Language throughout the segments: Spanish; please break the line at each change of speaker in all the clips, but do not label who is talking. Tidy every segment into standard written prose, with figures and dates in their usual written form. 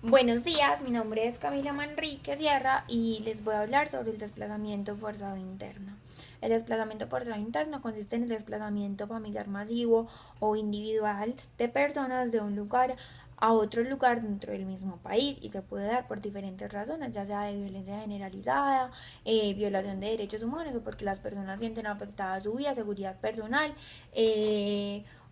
Buenos días, mi nombre es Camila Manrique Sierra y les voy a hablar sobre el desplazamiento forzado interno. El desplazamiento forzado interno consiste en el desplazamiento familiar masivo o individual de personas de un lugar a otro lugar dentro del mismo país y se puede dar por diferentes razones, ya sea de violencia generalizada, violación de derechos humanos o porque las personas sienten afectada su vida, seguridad personal,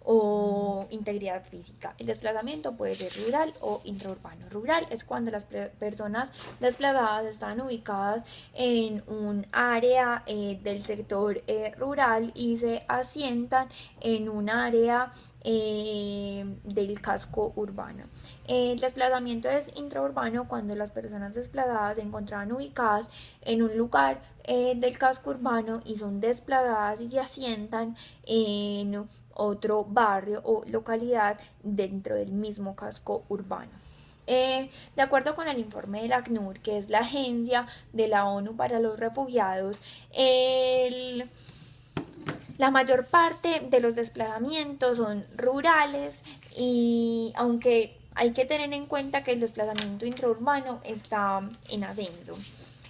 o integridad física. El desplazamiento puede ser rural o intraurbano. Rural es cuando las personas desplazadas están ubicadas en un área del sector rural y se asientan en un área del casco urbano. El desplazamiento es intraurbano cuando las personas desplazadas se encontraban ubicadas en un lugar del casco urbano y son desplazadas y se asientan en otro barrio o localidad dentro del mismo casco urbano. De acuerdo con el informe del ACNUR, que es la agencia de la ONU para los refugiados, la mayor parte de los desplazamientos son rurales y aunque hay que tener en cuenta que el desplazamiento intraurbano está en ascenso.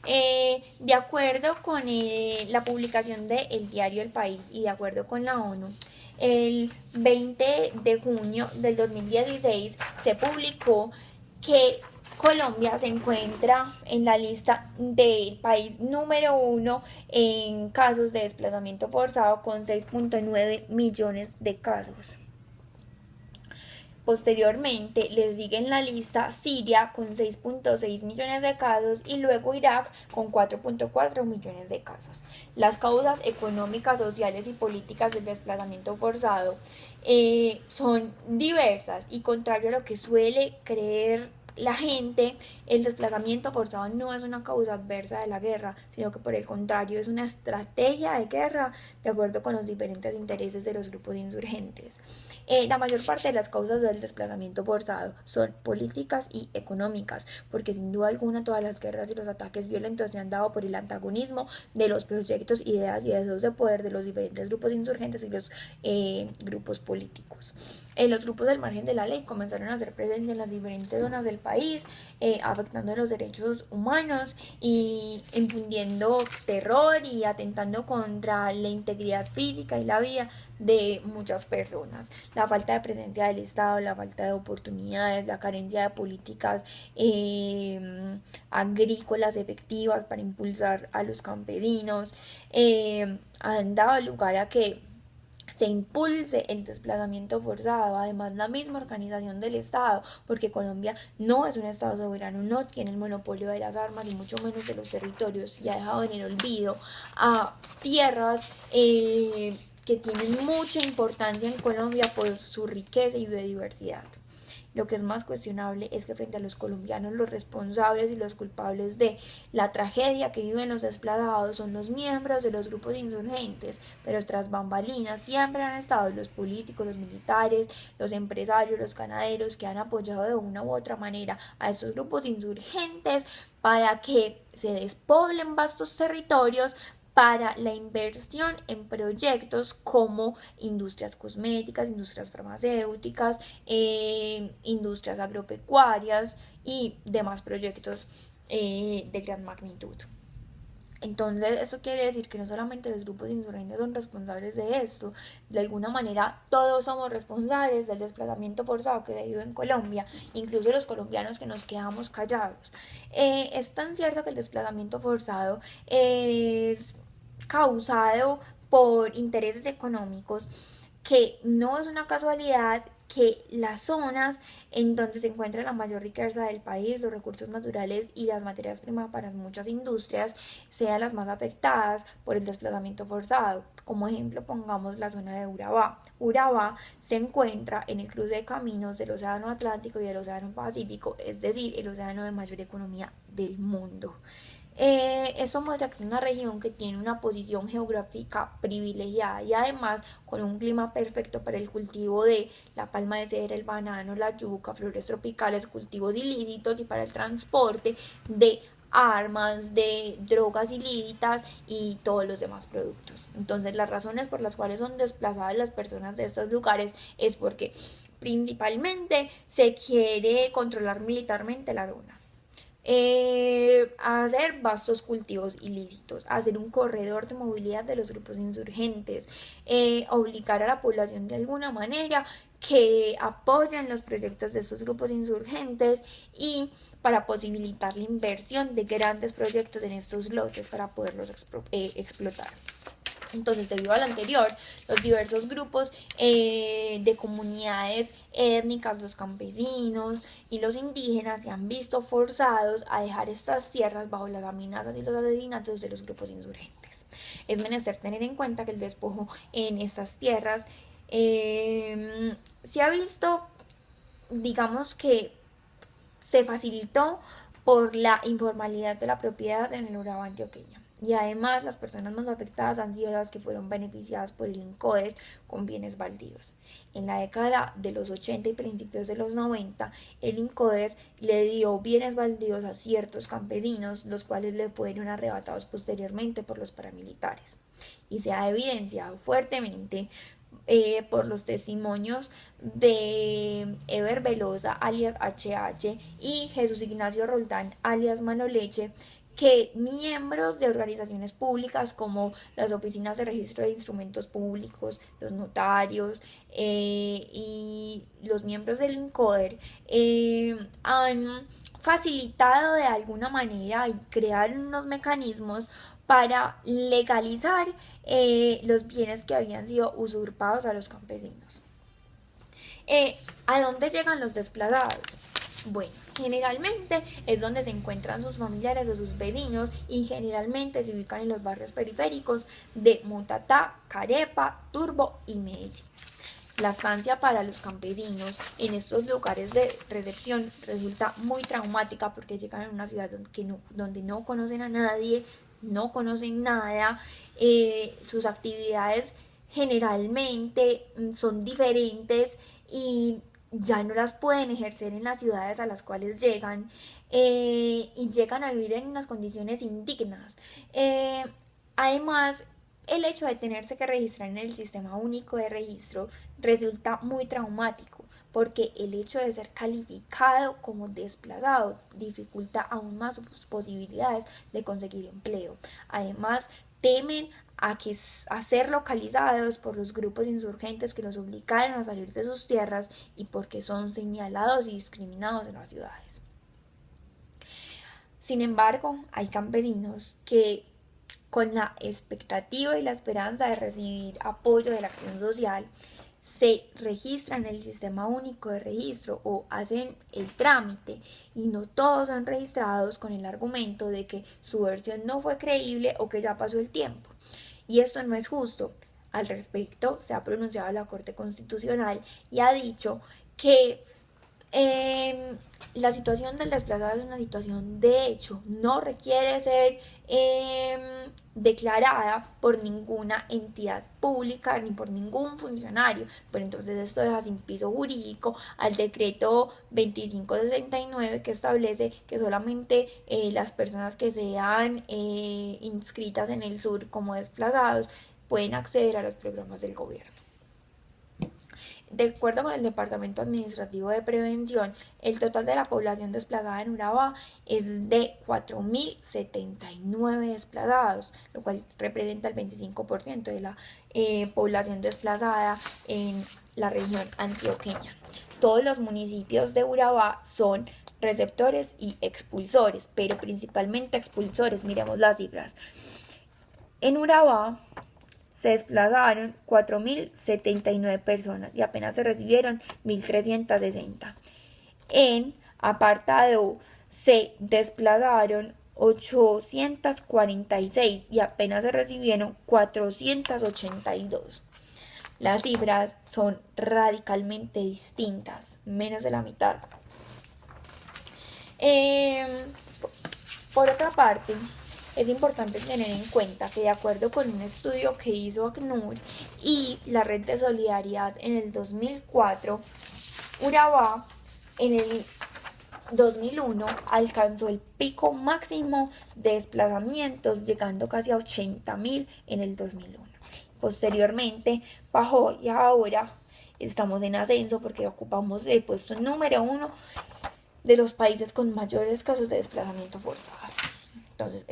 De acuerdo con la publicación del diario El País y de acuerdo con la ONU, el 20 de junio del 2016 se publicó que Colombia se encuentra en la lista del país número uno en casos de desplazamiento forzado con 6.9 millones de casos. Posteriormente les sigue en la lista Siria con 6.6 millones de casos y luego Irak con 4.4 millones de casos. Las causas económicas, sociales y políticas del desplazamiento forzado son diversas y contrario a lo que suele creer la gente, el desplazamiento forzado no es una causa adversa de la guerra, sino que por el contrario es una estrategia de guerra de acuerdo con los diferentes intereses de los grupos insurgentes. La mayor parte de las causas del desplazamiento forzado son políticas y económicas, porque sin duda alguna todas las guerras y los ataques violentos se han dado por el antagonismo de los proyectos, ideas y deseos de poder de los diferentes grupos insurgentes y los grupos políticos. Los grupos del margen de la ley comenzaron a hacer presencia en las diferentes zonas del país, afectando los derechos humanos y infundiendo terror y atentando contra la integridad física y la vida de muchas personas. La falta de presencia del Estado, la falta de oportunidades, la carencia de políticas agrícolas efectivas para impulsar a los campesinos han dado lugar a que se impulse el desplazamiento forzado. Además, la misma organización del Estado, porque Colombia no es un Estado soberano, no tiene el monopolio de las armas y mucho menos de los territorios y ha dejado en el olvido a tierras que tienen mucha importancia en Colombia por su riqueza y biodiversidad. Lo que es más cuestionable es que frente a los colombianos los responsables y los culpables de la tragedia que viven los desplazados son los miembros de los grupos insurgentes, pero tras bambalinas siempre han estado los políticos, los militares, los empresarios, los ganaderos que han apoyado de una u otra manera a estos grupos insurgentes para que se despoblen vastos territorios para la inversión en proyectos como industrias cosméticas, industrias farmacéuticas, industrias agropecuarias y demás proyectos de gran magnitud. Entonces, eso quiere decir que no solamente los grupos insurgentes son responsables de esto, de alguna manera todos somos responsables del desplazamiento forzado que se dio en Colombia, incluso los colombianos que nos quedamos callados. Es tan cierto que el desplazamiento forzado es causado por intereses económicos que no es una casualidad que las zonas en donde se encuentra la mayor riqueza del país, los recursos naturales y las materias primas para muchas industrias sean las más afectadas por el desplazamiento forzado. Como ejemplo pongamos la zona de Urabá. Urabá se encuentra en el cruce de caminos del Océano Atlántico y del Océano Pacífico, es decir, el océano de mayor economía del mundo. Esto muestra que es una región que tiene una posición geográfica privilegiada y además con un clima perfecto para el cultivo de la palma de cera, el banano, la yuca, flores tropicales, cultivos ilícitos y para el transporte de armas, de drogas ilícitas y todos los demás productos. Entonces las razones por las cuales son desplazadas las personas de estos lugares es porque principalmente se quiere controlar militarmente la zona. Hacer vastos cultivos ilícitos, hacer un corredor de movilidad de los grupos insurgentes, obligar a la población de alguna manera que apoyen los proyectos de estos grupos insurgentes y para posibilitar la inversión de grandes proyectos en estos lotes para poderlos explotar. Entonces, debido a lo anterior, los diversos grupos de comunidades étnicas, los campesinos y los indígenas se han visto forzados a dejar estas tierras bajo las amenazas y los asesinatos de los grupos insurgentes. Es menester tener en cuenta que el despojo en estas tierras se ha visto, digamos que se facilitó por la informalidad de la propiedad en el Urabá antioqueño. Y además las personas más afectadas han sido las que fueron beneficiadas por el INCODER con bienes baldíos. En la década de los 80 y principios de los 90, el INCODER le dio bienes baldíos a ciertos campesinos, los cuales le fueron arrebatados posteriormente por los paramilitares. Y se ha evidenciado fuertemente por los testimonios de Eber Velosa alias HH y Jesús Ignacio Roldán alias Manoleche, que miembros de organizaciones públicas como las oficinas de registro de instrumentos públicos, los notarios y los miembros del INCODER han facilitado de alguna manera y crear unos mecanismos para legalizar los bienes que habían sido usurpados a los campesinos. ¿A dónde llegan los desplazados? Bueno, generalmente es donde se encuentran sus familiares o sus vecinos y generalmente se ubican en los barrios periféricos de Mutatá, Carepa, Turbo y Medellín. La estancia para los campesinos en estos lugares de recepción resulta muy traumática porque llegan a una ciudad donde no conocen a nadie, no conocen nada, sus actividades generalmente son diferentes y ya no las pueden ejercer en las ciudades a las cuales llegan y llegan a vivir en unas condiciones indignas. Además, el hecho de tenerse que registrar en el sistema único de registro resulta muy traumático porque el hecho de ser calificado como desplazado dificulta aún más sus posibilidades de conseguir empleo. Además, temen a ser localizados por los grupos insurgentes que los obligaron a salir de sus tierras y porque son señalados y discriminados en las ciudades. Sin embargo, hay campesinos que con la expectativa y la esperanza de recibir apoyo de la acción social se registran en el sistema único de registro o hacen el trámite y no todos son registrados con el argumento de que su versión no fue creíble o que ya pasó el tiempo. Y esto no es justo. Al respecto se ha pronunciado la Corte Constitucional y ha dicho que la situación del desplazado es una situación de hecho, no requiere ser declarada por ninguna entidad pública ni por ningún funcionario, pero entonces esto deja sin piso jurídico al decreto 2569 que establece que solamente las personas que sean inscritas en el sur como desplazados pueden acceder a los programas del gobierno. De acuerdo con el Departamento Administrativo de Prevención, el total de la población desplazada en Urabá es de 4.079 desplazados, lo cual representa el 25% de la población desplazada en la región antioqueña. Todos los municipios de Urabá son receptores y expulsores, pero principalmente expulsores. Miremos las cifras. En Urabá se desplazaron 4.079 personas y apenas se recibieron 1.360. En Apartado se desplazaron 846 y apenas se recibieron 482. Las cifras son radicalmente distintas, menos de la mitad. Por otra parte, es importante tener en cuenta que de acuerdo con un estudio que hizo ACNUR y la Red de Solidaridad en el 2004, Urabá en el 2001 alcanzó el pico máximo de desplazamientos, llegando casi a 80.000 en el 2001. Posteriormente bajó y ahora estamos en ascenso porque ocupamos el puesto número 1 de los países con mayores casos de desplazamiento forzado. Entonces,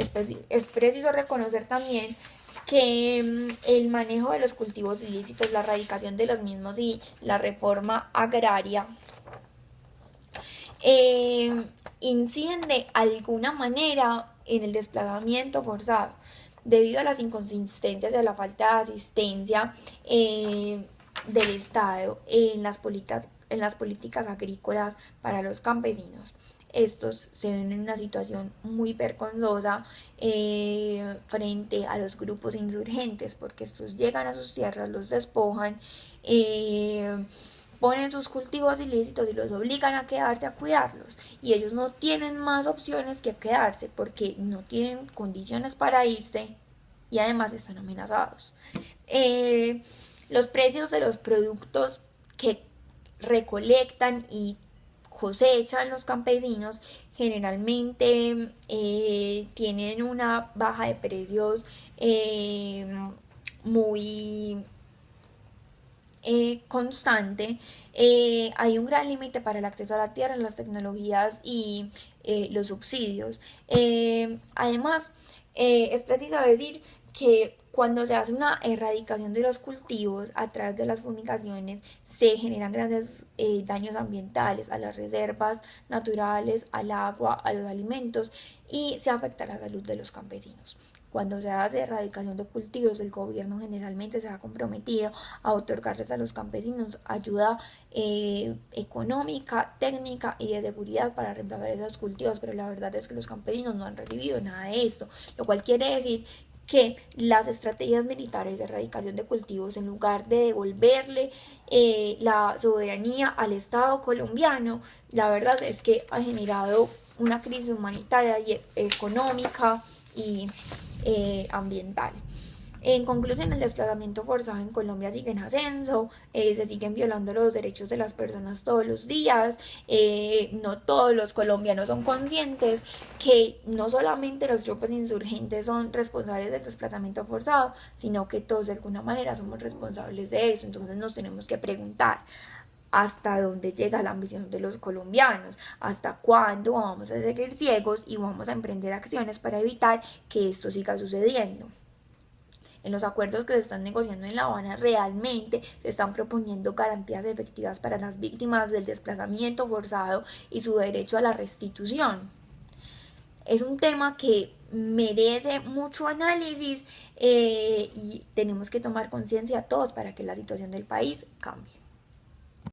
es preciso reconocer también que el manejo de los cultivos ilícitos, la erradicación de los mismos y la reforma agraria inciden de alguna manera en el desplazamiento forzado debido a las inconsistencias y a la falta de asistencia del Estado en las políticas agrícolas para los campesinos. Estos se ven en una situación muy vergonzosa frente a los grupos insurgentes, porque estos llegan a sus tierras, los despojan, ponen sus cultivos ilícitos y los obligan a quedarse a cuidarlos, y ellos no tienen más opciones que quedarse porque no tienen condiciones para irse y además están amenazados. Los precios de los productos que recolectan y cosechan los campesinos generalmente tienen una baja de precios muy constante. Hay un gran límite para el acceso a la tierra, las tecnologías y los subsidios. Además, es preciso decir que cuando se hace una erradicación de los cultivos a través de las fumigaciones, se generan grandes daños ambientales a las reservas naturales, al agua, a los alimentos, y se afecta la salud de los campesinos. Cuando se hace erradicación de cultivos, el gobierno generalmente se ha comprometido a otorgarles a los campesinos ayuda económica, técnica y de seguridad para reemplazar esos cultivos, pero la verdad es que los campesinos no han recibido nada de esto, lo cual quiere decir que las estrategias militares de erradicación de cultivos, en lugar de devolverle la soberanía al Estado colombiano, la verdad es que ha generado una crisis humanitaria y económica y ambiental. En conclusión, el desplazamiento forzado en Colombia sigue en ascenso, se siguen violando los derechos de las personas todos los días, no todos los colombianos son conscientes que no solamente los grupos insurgentes son responsables del desplazamiento forzado, sino que todos de alguna manera somos responsables de eso. Entonces nos tenemos que preguntar hasta dónde llega la ambición de los colombianos, hasta cuándo vamos a seguir ciegos y vamos a emprender acciones para evitar que esto siga sucediendo. En los acuerdos que se están negociando en La Habana realmente se están proponiendo garantías efectivas para las víctimas del desplazamiento forzado y su derecho a la restitución. Es un tema que merece mucho análisis y tenemos que tomar conciencia todos para que la situación del país cambie.